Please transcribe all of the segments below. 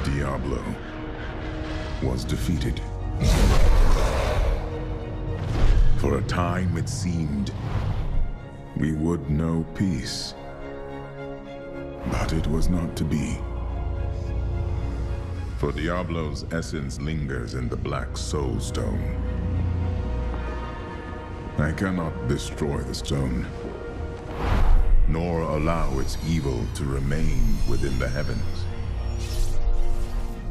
Diablo was defeated. For a time it seemed we would know peace. But it was not to be. For Diablo's essence lingers in the Black Soul Stone. I cannot destroy the stone, nor allow its evil to remain within the heavens.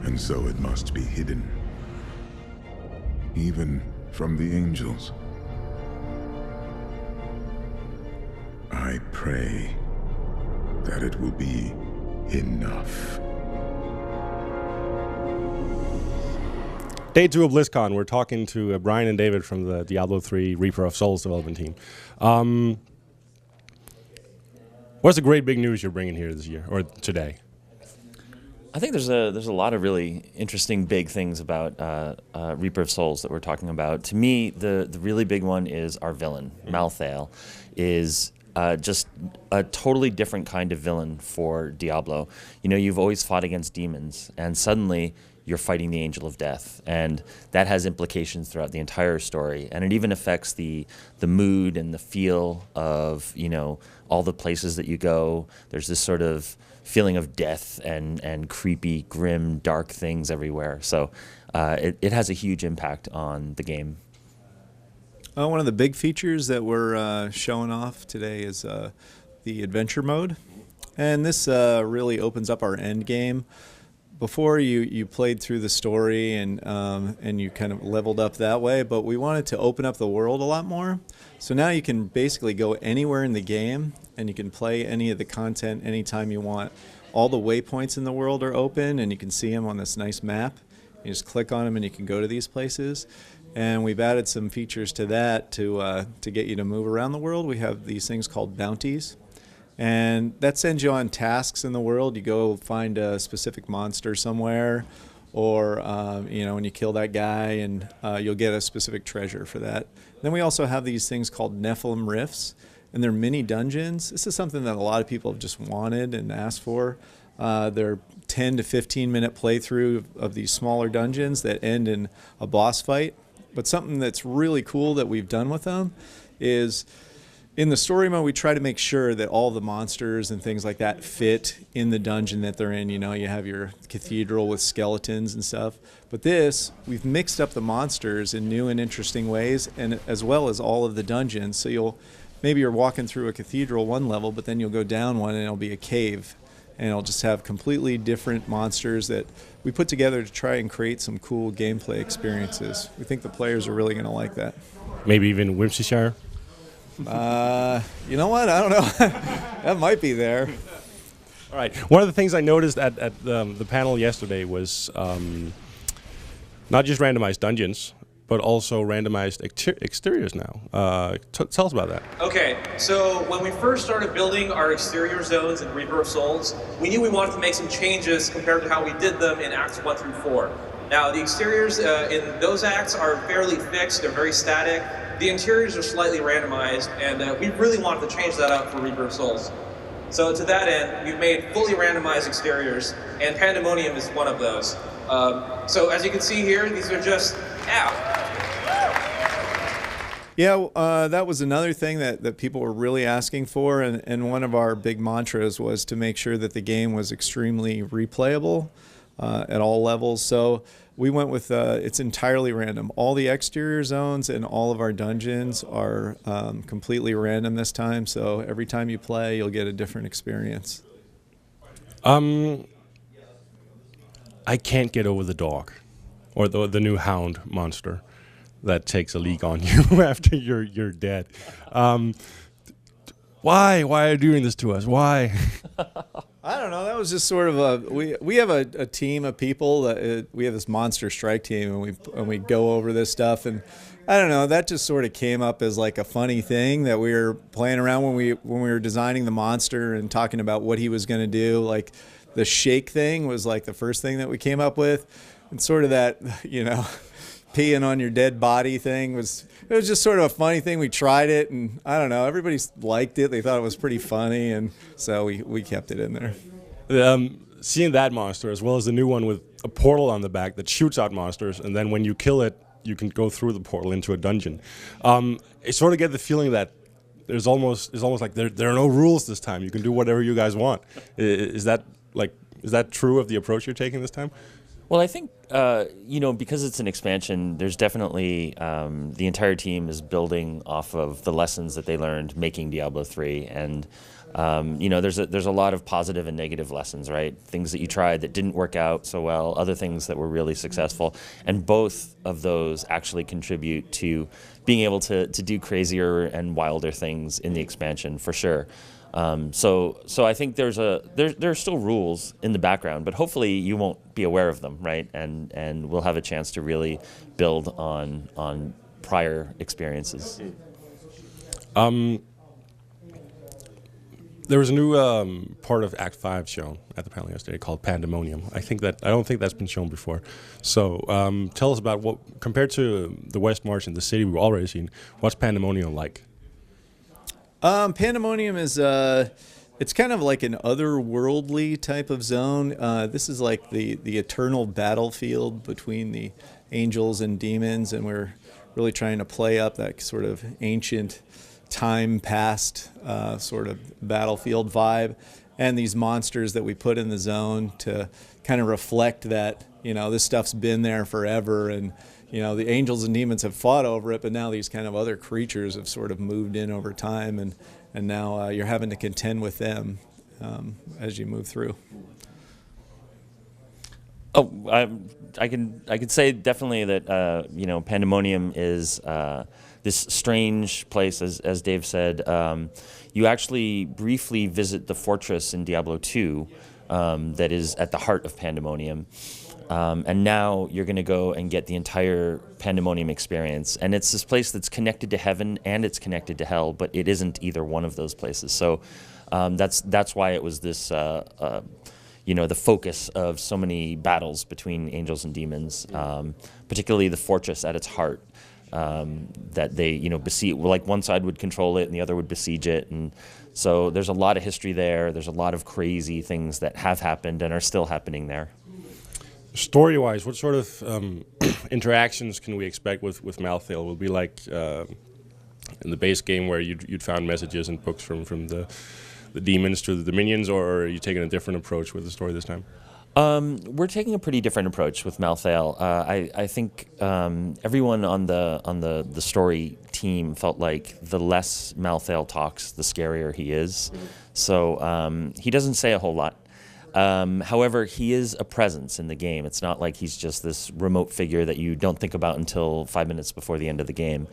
And so it must be hidden, even from the angels. I pray that it will be enough. Day 2 of BlizzCon, we're talking to Brian and David from the Diablo 3 Reaper of Souls development team. What's the great big news you're bringing here this year, or today? I think there's a lot of really interesting big things about Reaper of Souls that we're talking about. To me, the really big one is our villain, Malthael, is just a totally different kind of villain for Diablo. You know, you've always fought against demons, and suddenly you're fighting the Angel of Death, and that has implications throughout the entire story, and it even affects the mood and the feel of, you know, all the places that you go. There's this sort of feeling of death and creepy, grim, dark things everywhere. So it has a huge impact on the game. One of the big features that we're showing off today is the adventure mode, and this really opens up our end game. Before you played through the story and you kind of leveled up that way, but we wanted to open up the world a lot more. So now you can basically go anywhere in the game and you can play any of the content anytime you want. All the waypoints in the world are open and you can see them on this nice map. You just click on them and you can go to these places. And we've added some features to that to get you to move around the world. We have these things called bounties. And that sends you on tasks in the world. You go find a specific monster somewhere, or you know, when you kill that guy, and you'll get a specific treasure for that. Then we also have these things called Nephilim Rifts, and they're mini dungeons. This is something that a lot of people have just wanted and asked for. They're 10 to 15 minute playthrough of these smaller dungeons that end in a boss fight. But something that's really cool that we've done with them is, in the story mode, we try to make sure that all the monsters and things like that fit in the dungeon that they're in. You know, you have your cathedral with skeletons and stuff. But this, we've mixed up the monsters in new and interesting ways, and as well as all of the dungeons. So maybe you're walking through a cathedral one level, but then you'll go down one and it'll be a cave. And it'll just have completely different monsters that we put together to try and create some cool gameplay experiences. We think the players are really going to like that. Maybe even Whimsyshire? You know what? I don't know. That might be there. All right. One of the things I noticed at the panel yesterday was not just randomized dungeons, but also randomized exteriors now. Tell us about that. Okay, so when we first started building our exterior zones in Reaper of Souls, we knew we wanted to make some changes compared to how we did them in Acts 1 through 4. Now, the exteriors in those acts are fairly fixed, they're very static. The interiors are slightly randomized, and we really wanted to change that up for Reaper of Souls. So to that end, we've made fully randomized exteriors, and Pandemonium is one of those. So as you can see here, these are just, Yeah, that was another thing that people were really asking for, and one of our big mantras was to make sure that the game was extremely replayable at all levels. So we went with it's entirely random. All the exterior zones and all of our dungeons are completely random this time. So every time you play, you'll get a different experience. I can't get over the dog, or the new hound monster that takes a leak on you after you're dead. Why are you doing this to us? Why? I don't know. That was just sort of we have a team of people that we have this monster strike team, and we go over this stuff, and I don't know. That just sort of came up as like a funny thing that we were playing around when we were designing the monster and talking about what he was going to do. Like, the shake thing was like the first thing that we came up with, and sort of that, peeing on your dead body thing it was just sort of a funny thing. We tried it, and I don't know, everybody liked it. They thought it was pretty funny, and so we kept it in there. Seeing that monster, as well as the new one with a portal on the back that shoots out monsters, and then when you kill it, you can go through the portal into a dungeon. I sort of get the feeling that it's almost like there are no rules this time. You can do whatever you guys want. Is that true of the approach you're taking this time? Well, I think, because it's an expansion, there's definitely the entire team is building off of the lessons that they learned making Diablo 3. And, there's a lot of positive and negative lessons, right? Things that you tried that didn't work out so well, other things that were really successful. And both of those actually contribute to being able to do crazier and wilder things in the expansion, for sure. So I think there are still rules in the background, but hopefully you won't be aware of them, right? And we'll have a chance to really build on prior experiences. There was a new part of Act 5 shown at the panel yesterday called Pandemonium. I don't think that's been shown before. So tell us about what, compared to the West March and the city we've already seen, what's Pandemonium like? Pandemonium is it's kind of like an otherworldly type of zone. This is like the eternal battlefield between the angels and demons, and we're really trying to play up that sort of ancient time past sort of battlefield vibe, and these monsters that we put in the zone to kind of reflect that this stuff's been there forever, and the angels and demons have fought over it, but now these kind of other creatures have sort of moved in over time, and now you're having to contend with them as you move through. Oh, I can say definitely that Pandemonium is this strange place, as Dave said. You actually briefly visit the fortress in Diablo 2 that is at the heart of Pandemonium. And now you're going to go and get the entire Pandemonium experience. And it's this place that's connected to heaven and it's connected to hell, but it isn't either one of those places. So that's why it was this, the focus of so many battles between angels and demons, particularly the fortress at its heart. That they, besiege, like one side would control it and the other would besiege it. And so there's a lot of history there. There's a lot of crazy things that have happened and are still happening there. Story-wise, what sort of interactions can we expect with Malthael? Will it be like in the base game where you'd found messages and books from the demons to the minions, or are you taking a different approach with the story this time? We're taking a pretty different approach with Malthael. I think everyone on the story team felt like the less Malthael talks, the scarier he is. So he doesn't say a whole lot. However, he is a presence in the game. It's not like he's just this remote figure that you don't think about until 5 minutes before the end of the game.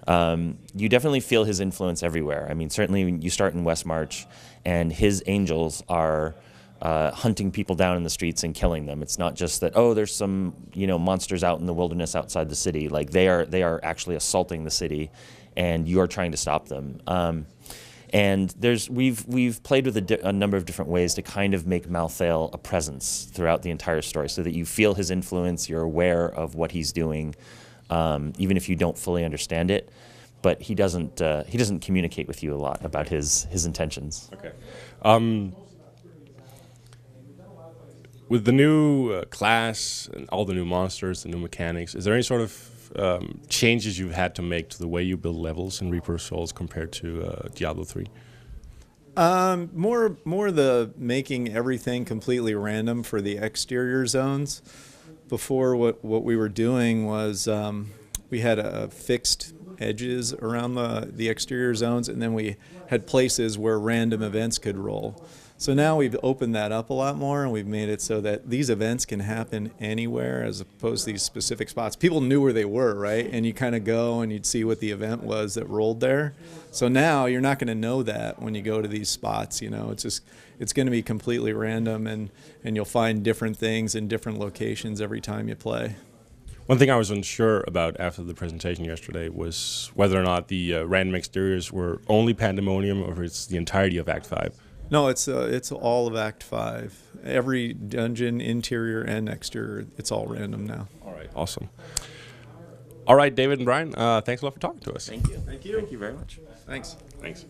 You definitely feel his influence everywhere. I mean, certainly when you start in West March, and his angels are hunting people down in the streets and killing them. It's not just that, there's some monsters out in the wilderness outside the city. Like they are actually assaulting the city, and you are trying to stop them. And we've played with a number of different ways to kind of make Malthael a presence throughout the entire story, so that you feel his influence, you're aware of what he's doing, even if you don't fully understand it. But he doesn't communicate with you a lot about his intentions. Okay. With the new class and all the new monsters, the new mechanics, is there any sort of changes you've had to make to the way you build levels in Reaper of Souls compared to Diablo 3? More the making everything completely random for the exterior zones. Before, what we were doing was we had fixed edges around the exterior zones, and then we had places where random events could roll. So now we've opened that up a lot more, and we've made it so that these events can happen anywhere as opposed to these specific spots. People knew where they were, right? And you kind of go and you'd see what the event was that rolled there. So now you're not going to know that when you go to these spots. It's going to be completely random, and you'll find different things in different locations every time you play. One thing I was unsure about after the presentation yesterday was whether or not the random exteriors were only Pandemonium or if it's the entirety of Act 5. No, it's all of Act 5. Every dungeon, interior and exterior, it's all random now. All right, awesome. All right, David and Brian, thanks a lot for talking to us. Thank you. Thank you. Thank you very much. Thanks. Thanks.